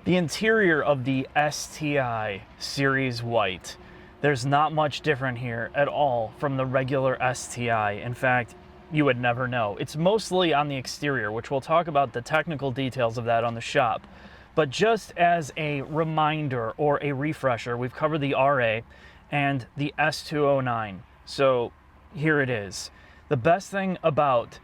The interior of the STI Series White. There's not much different here at all from the regular STI. In fact, you would never know. It's mostly on the exterior, which we'll talk about the technical details of that on the shop. But just as a reminder or a refresher, we've covered the RA and the S209. So here it is. The best thing about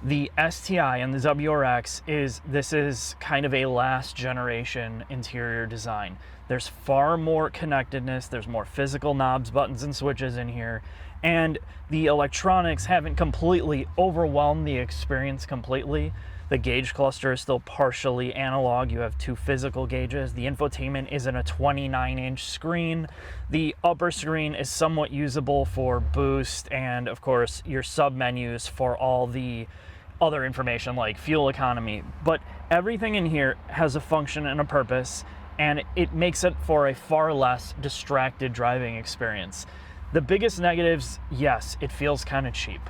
the STI and the WRX is this is kind of a last generation interior design. There's far more connectedness, there's more physical knobs, buttons, and switches in here, and the electronics haven't completely overwhelmed the experience completely. The gauge cluster is still partially analog. You have two physical gauges. The infotainment is in a 29-inch screen. The upper screen is somewhat usable for boost and, of course, your sub-menus for all the other information like fuel economy. But everything in here has a function and a purpose, and it makes it for a far less distracted driving experience. The biggest negatives, yes, it feels kind of cheap.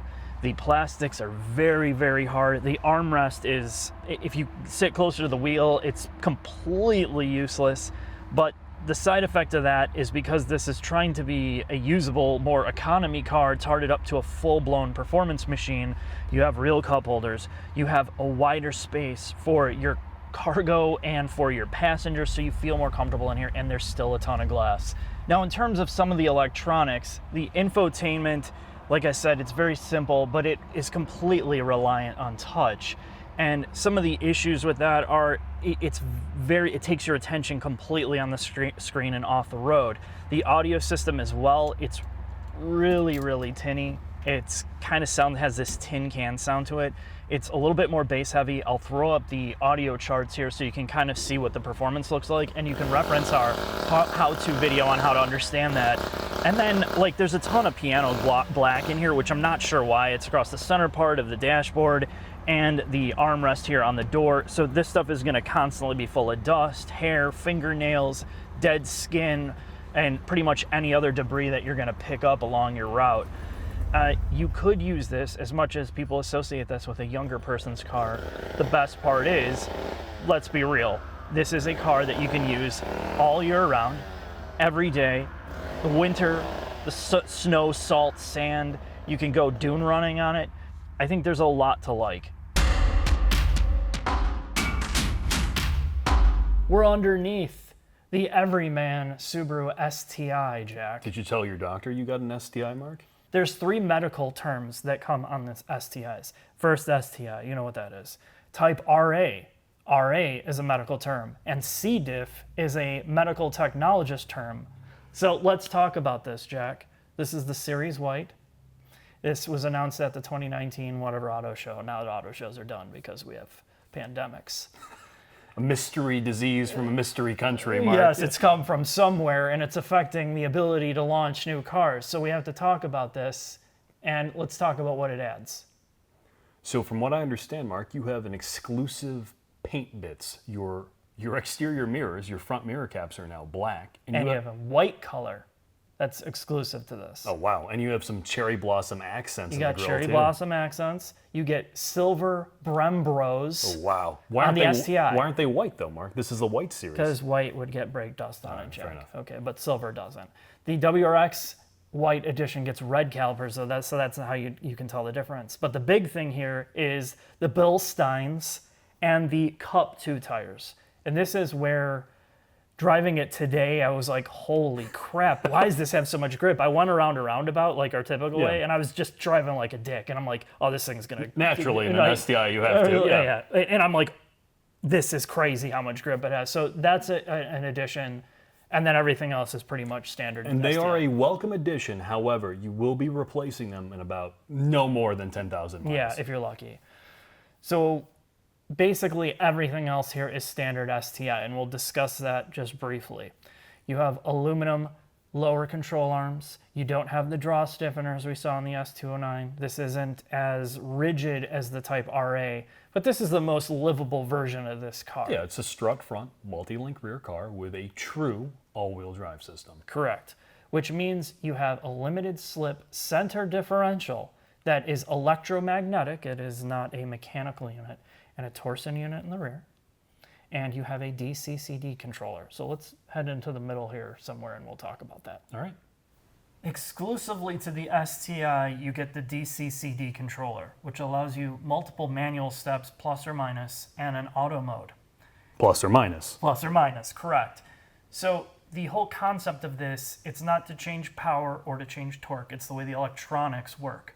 The plastics are very, very hard. The armrest is, if you sit closer to the wheel, it's completely useless. But the side effect of that is because this is trying to be a usable, more economy car, tarted up to a full-blown performance machine. You have real cup holders. You have a wider space for your cargo and for your passengers, so you feel more comfortable in here, and there's still a ton of glass. Now, in terms of some of the electronics, the infotainment, like I said, it's very simple, but it is completely reliant on touch. And some of the issues with that are it takes your attention completely on the screen and off the road. The audio system as well, it's really, really tinny. It's kind of has this tin can sound to it. It's a little bit more bass heavy. I'll throw up the audio charts here so you can kind of see what the performance looks like, and you can reference our how-to video on how to understand that. And then, like, there's a ton of piano black in here, which I'm not sure why. It's across the center part of the dashboard and the armrest here on the door. So this stuff is gonna constantly be full of dust, hair, fingernails, dead skin, and pretty much any other debris that you're gonna pick up along your route. You could use this, as much as people associate this with a younger person's car. The best part is, let's be real, this is a car that you can use all year round, every day. The winter, the snow, salt, sand, you can go dune running on it. I think there's a lot to like. We're underneath the everyman Subaru STI, Jack. Did you tell your doctor you got an STI, Mark? There's three medical terms that come on this STIs. First, STI, you know what that is. Type RA. RA is a medical term, and Diff is a medical technologist term. So let's talk about this, Jack. This is the Series White. This was announced at the 2019 whatever auto show. Now the auto shows are done because we have pandemics. A mystery disease from a mystery country, Mark. Yes, it's come from somewhere, and it's affecting the ability to launch new cars. So we have to talk about this, and let's talk about what it adds. So from what I understand, Mark, you have an exclusive paint bits. Your exterior mirrors, your front mirror caps are now black. And you have a white color that's exclusive to this. Oh, wow. And you have some cherry blossom accents in the grill, too. You got cherry blossom accents. You get silver Brembros. Oh, wow. On the STI. Why aren't they white, though, Mark? This is the white series. Because white would get brake dust on it, Jack. Fair enough. Okay, but silver doesn't. The WRX White edition gets red calipers, so that's how you can tell the difference. But the big thing here is the Bilsteins and the Cup 2 tires. And this is where, driving it today, I was like, holy crap, why does this have so much grip? I went around a roundabout like our typical way, and I was just driving like a dick. And I'm like, oh, this thing's going to... Naturally, in an STI, you have to. Yeah. And I'm like, this is crazy how much grip it has. So that's an addition. And then everything else is pretty much standard. And they are a welcome addition. However, you will be replacing them in about no more than 10,000 miles. Yeah, if you're lucky. So basically everything else here is standard STI, and we'll discuss that just briefly. You have aluminum lower control arms. You don't have the draw stiffener as we saw in the S209. This isn't as rigid as the Type RA, but this is the most livable version of this car. Yeah, it's a strut front, multi-link rear car with a true all-wheel drive system. Correct, which means you have a limited slip center differential that is electromagnetic. It is not a mechanical unit, and a torsion unit in the rear. and you have a DC-CD controller. So let's head into the middle here somewhere and we'll talk about that. All right. Exclusively to the STI, you get the DC-CD controller, which allows you multiple manual steps, plus or minus, and an auto mode. Plus or minus. Plus or minus, correct. So the whole concept of this, it's not to change power or to change torque. It's the way the electronics work.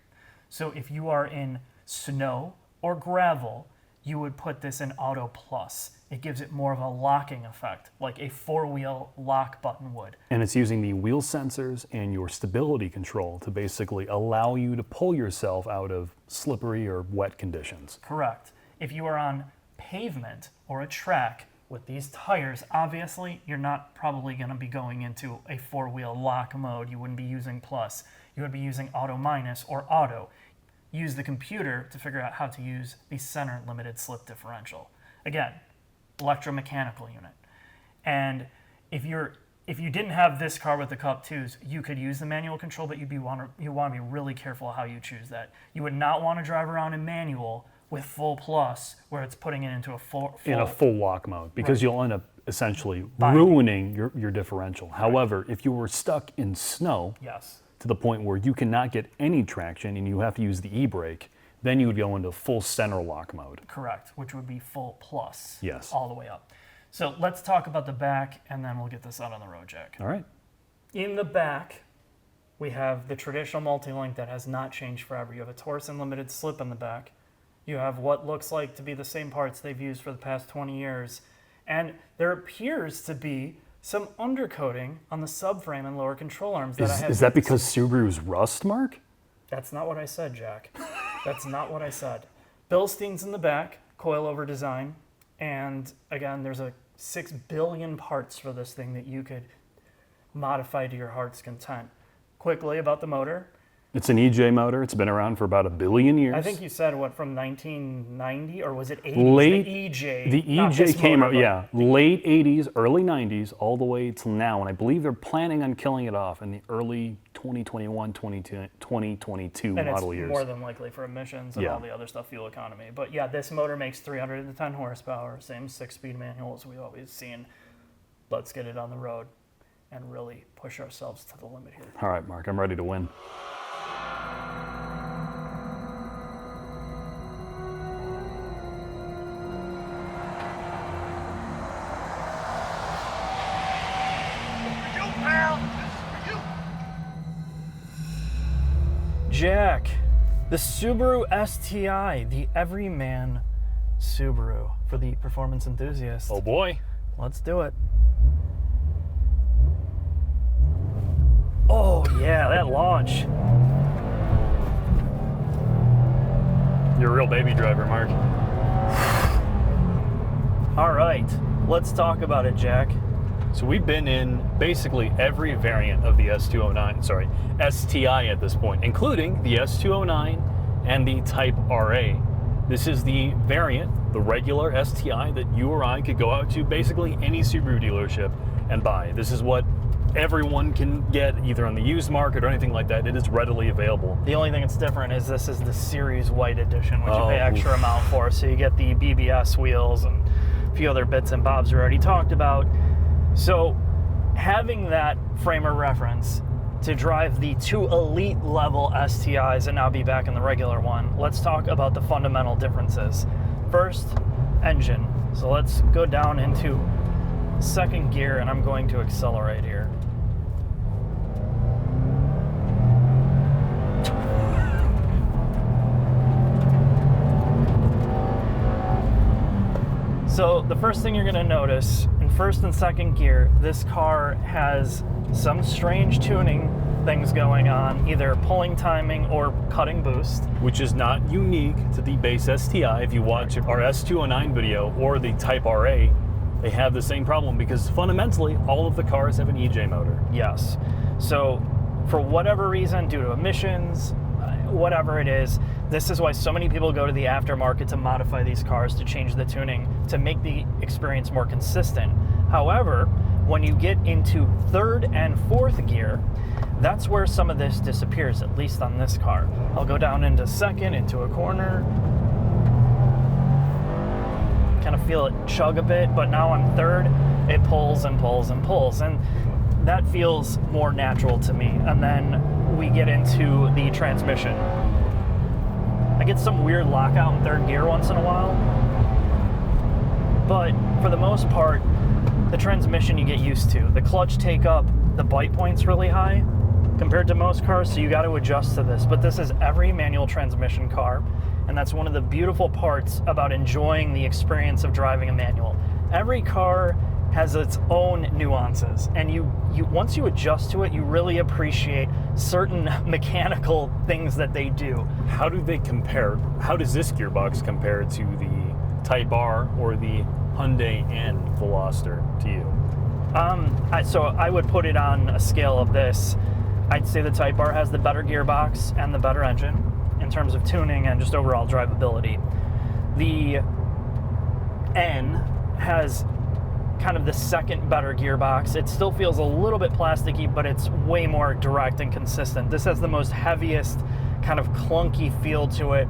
So if you are in snow or gravel, you would put this in Auto Plus. It gives it more of a locking effect, like a four-wheel lock button would. And it's using the wheel sensors and your stability control to basically allow you to pull yourself out of slippery or wet conditions. Correct. If you are on pavement or a track with these tires, obviously you're not probably going to be going into a four-wheel lock mode. You wouldn't be using Plus. You would be using Auto Minus or Auto. Use the computer to figure out how to use the center limited slip differential. Again, electromechanical unit. And if you didn't have this car with the Cup 2s, you could use the manual control, but you want to be really careful how you choose that. You would not want to drive around in manual with full plus, where it's putting it into a full lock mode, because right. you'll end up essentially ruining your differential. Right. However, if you were stuck in snow, yes, to the point where you cannot get any traction and you have to use the e-brake, then you would go into full center lock mode. Correct, which would be full plus. Yes. All the way up. So let's talk about the back, and then we'll get this out on the road, Jack. All right. In the back, we have the traditional multi-link that has not changed forever. You have a Torsen limited slip in the back. You have what looks like to be the same parts they've used for the past 20 years. And there appears to be some undercoating on the subframe and lower control arms that I have. Is that because Subaru's rust, Mark? That's not what I said, Jack. That's not what I said. Bilstein's in the back, coilover design, and again, there's a 6 billion parts for this thing that you could modify to your heart's content. Quickly about the motor. It's an EJ motor. It's been around for about 1 billion years. I think you said, what, from 1990, or was it 80s? Late, the EJ. The EJ came out, yeah, late 80s, early 90s, all the way till now. And I believe they're planning on killing it off in the early 2021, 2022 and model it's years. more than likely for emissions and all the other stuff, fuel economy. But yeah, this motor makes 310 horsepower, same 6-speed manual as we've always seen. Let's get it on the road and really push ourselves to the limit here. All right, Mark, I'm ready to win. Jack, the Subaru STI, the everyman Subaru for the performance enthusiast. Oh boy. Let's do it. Oh yeah, that launch. You're a real baby driver, Mark. All right, let's talk about it, Jack. So we've been in basically every variant of the STI at this point, including the S209 and the Type RA. This is the variant, the regular STI that you or I could go out to basically any Subaru dealership and buy. This is what everyone can get either on the used market or anything like that. It is readily available. The only thing that's different is this is the Series White edition, which you pay extra amount for. So you get the BBS wheels and a few other bits and bobs we already talked about. So having that frame of reference to drive the 2 elite level STIs and now be back in the regular one, let's talk about the fundamental differences. First, engine. So let's go down into second gear, and I'm going to accelerate here. So the first thing you're going to notice in first and second gear, this car has some strange tuning things going on, either pulling timing or cutting boost. Which is not unique to the base STI. If you watch our S209 video or the Type RA, they have the same problem because fundamentally all of the cars have an EJ motor. Yes. So for whatever reason, due to emissions, whatever it is, this is why so many people go to the aftermarket to modify these cars, to change the tuning, to make the experience more consistent. However, when you get into third and fourth gear, that's where some of this disappears, at least on this car. I'll go down into second, into a corner, kind of feel it chug a bit, but now on third, it pulls and pulls and pulls. And that feels more natural to me. And then we get into the transmission. I get some weird lockout in third gear once in a while, but for the most part, the transmission you get used to. The clutch take up, the bite point's really high compared to most cars, so you got to adjust to this. But this is every manual transmission car, and that's one of the beautiful parts about enjoying the experience of driving a manual. Every car has its own nuances, and you once you adjust to it, you really appreciate certain mechanical things that they do. How do they compare? How does this gearbox compare to the Type R or the Hyundai N Veloster to you? So I would put it on a scale of this. I'd say the Type R has the better gearbox and the better engine in terms of tuning and just overall drivability. The N has kind of the second better gearbox. It still feels a little bit plasticky, but it's way more direct and consistent. This has the most heaviest kind of clunky feel to it,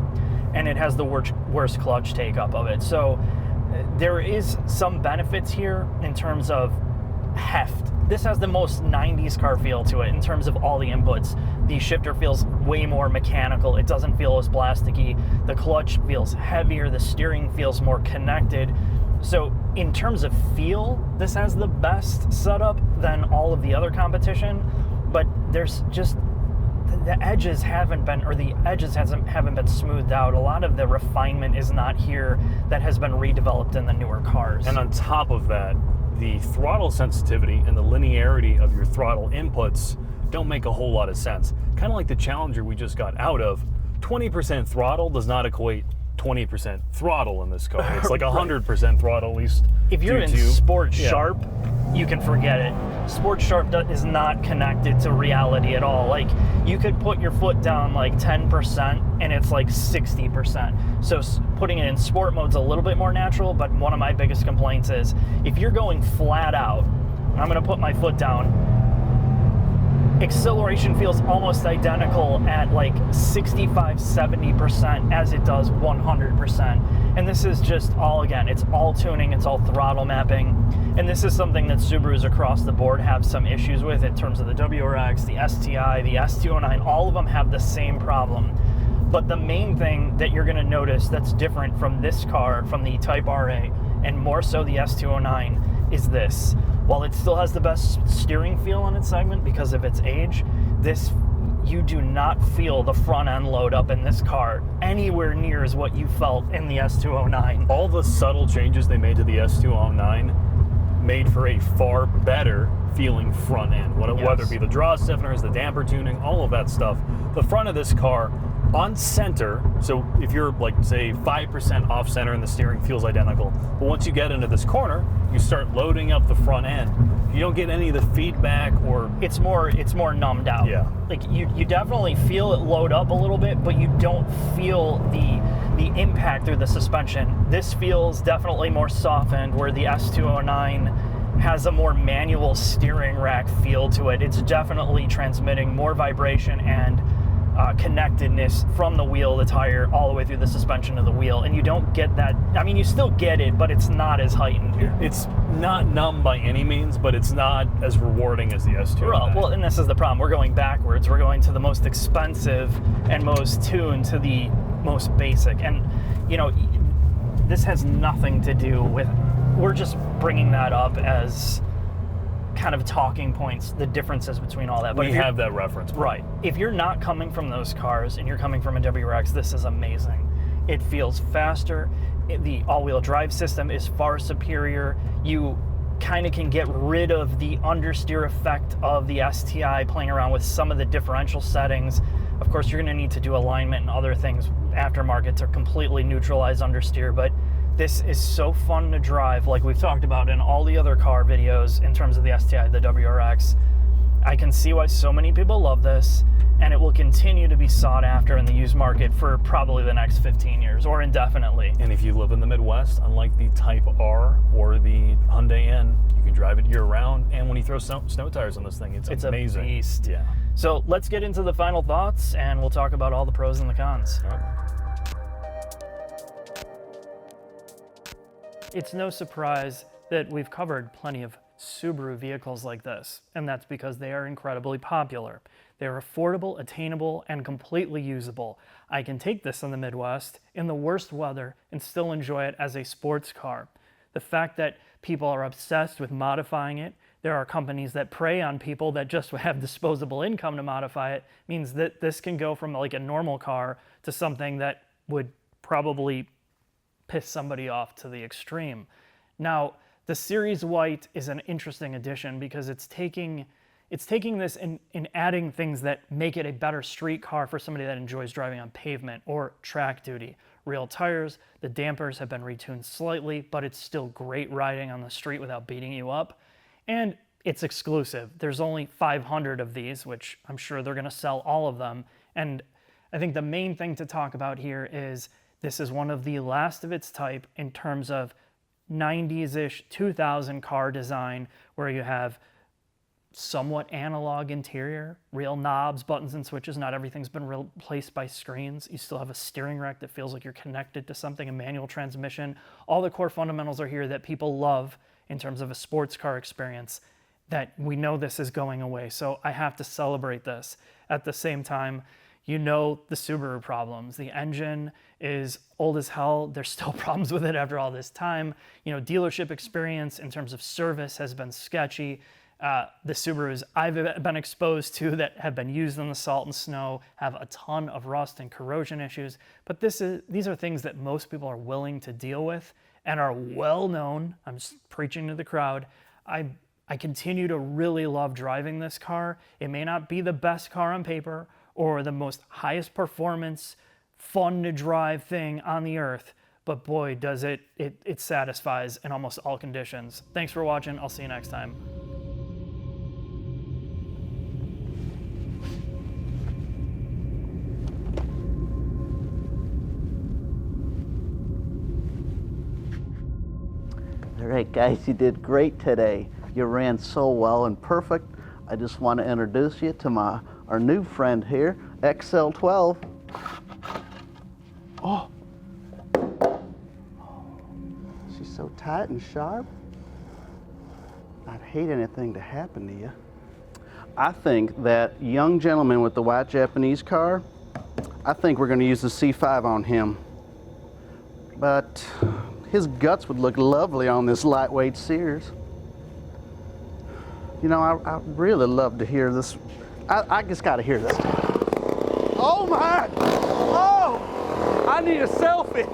and it has the worst clutch take up of it. So there is some benefits here in terms of heft. This has the most 90s car feel to it in terms of all the inputs. The shifter feels way more mechanical. It doesn't feel as plasticky. The clutch feels heavier. The steering feels more connected. So in terms of feel, this has the best setup than all of the other competition, but there's just the edges haven't been smoothed out. A lot of the refinement is not here that has been redeveloped in the newer cars. And on top of that, the throttle sensitivity and the linearity of your throttle inputs don't make a whole lot of sense. Kind of like the Challenger we just got out of. 20% throttle does not equate 20% throttle in this car. It's like 100% throttle, at least. If you're in Sport Sharp, you can forget it. Sport Sharp is not connected to reality at all. Like, you could put your foot down like 10% and it's like 60%. So putting it in sport mode's a little bit more natural, but one of my biggest complaints is if you're going flat out, I'm gonna put my foot down, acceleration feels almost identical at like 65-70% as it does 100%. And this is just all, again, it's all tuning, it's all throttle mapping. And this is something that Subarus across the board have some issues with in terms of the WRX, the STI, the S209, all of them have the same problem. But the main thing that you're gonna notice that's different from this car, from the Type RA, and more so the S209, is this. While it still has the best steering feel in its segment because of its age, you do not feel the front end load up in this car anywhere near as what you felt in the S209. All the subtle changes they made to the S209 made for a far better feeling front end. Whether it be the draw stiffeners, the damper tuning, all of that stuff. The front of this car on center, so if you're like say 5% off center and the steering feels identical, but once you get into this corner, you start loading up the front end. You don't get any of the feedback, or it's more numbed out. Yeah. Like you definitely feel it load up a little bit, but you don't feel the impact through the suspension. This feels definitely more softened, where the S209 has a more manual steering rack feel to it. It's definitely transmitting more vibration and connectedness from the wheel, the tire, all the way through the suspension of the wheel, and you don't get that. I mean, you still get it, but it's not as heightened here. It's not numb by any means, but it's not as rewarding as the S209. Well, and this is the problem. We're going backwards. We're going to the most expensive and most tuned to the most basic. And, you know, this has nothing to do with, we're just bringing that up as kind of talking points, the differences between all that. But we have that reference point. Right. If you're not coming from those cars and you're coming from a WRX, this is amazing. It feels faster. The all-wheel drive system is far superior. You kind of can get rid of the understeer effect of the STI, playing around with some of the differential settings. Of course, you're going to need to do alignment and other things aftermarket to completely neutralize understeer, but this is so fun to drive, like we've talked about in all the other car videos in terms of the STI, the WRX. I can see why so many people love this, and it will continue to be sought after in the used market for probably the next 15 years or indefinitely. And if you live in the Midwest, unlike the Type R or the Hyundai N, you can drive it year-round, and when you throw snow tires on this thing, it's amazing. A beast. Yeah. So let's get into the final thoughts, and we'll talk about all the pros and the cons. All right. It's no surprise that we've covered plenty of Subaru vehicles like this, and that's because they are incredibly popular. They're affordable, attainable, and completely usable. I can take this in the Midwest in the worst weather and still enjoy it as a sports car. The fact that people are obsessed with modifying it, there are companies that prey on people that just have disposable income to modify it, means that this can go from like a normal car to something that would probably piss somebody off to the extreme. Now, the Series White is an interesting addition because it's taking this and adding things that make it a better street car for somebody that enjoys driving on pavement or track duty. Real tires, the dampers have been retuned slightly, but it's still great riding on the street without beating you up. And it's exclusive. There's only 500 of these, which I'm sure they're gonna sell all of them. And I think the main thing to talk about here is this is one of the last of its type in terms of 90s-ish, 2000 car design, where you have somewhat analog interior, real knobs, buttons, and switches. Not everything's been replaced by screens. You still have a steering rack that feels like you're connected to something, a manual transmission. All the core fundamentals are here that people love in terms of a sports car experience, that we know this is going away. So I have to celebrate this. At the same time, you know the Subaru problems. The engine is old as hell. There's still problems with it after all this time. You know, dealership experience in terms of service has been sketchy. The Subarus I've been exposed to that have been used in the salt and snow have a ton of rust and corrosion issues. But these are things that most people are willing to deal with and are well known. I'm just preaching to the crowd. I continue to really love driving this car. It may not be the best car on paper or the most highest performance, fun to drive thing on the earth, but boy, does it satisfies in almost all conditions. Thanks for watching. I'll see you next time. All right, guys, you did great today. You ran so well and perfect. I just want to introduce you to our new friend here, XL12. Oh, she's so tight and sharp. I'd hate anything to happen to you. I think that young gentleman with the white Japanese car, I think we're going to use the C5 on him. But his guts would look lovely on this lightweight Sears. You know, I really love to hear this. I just got to hear this. Oh my! Oh! I need a selfie.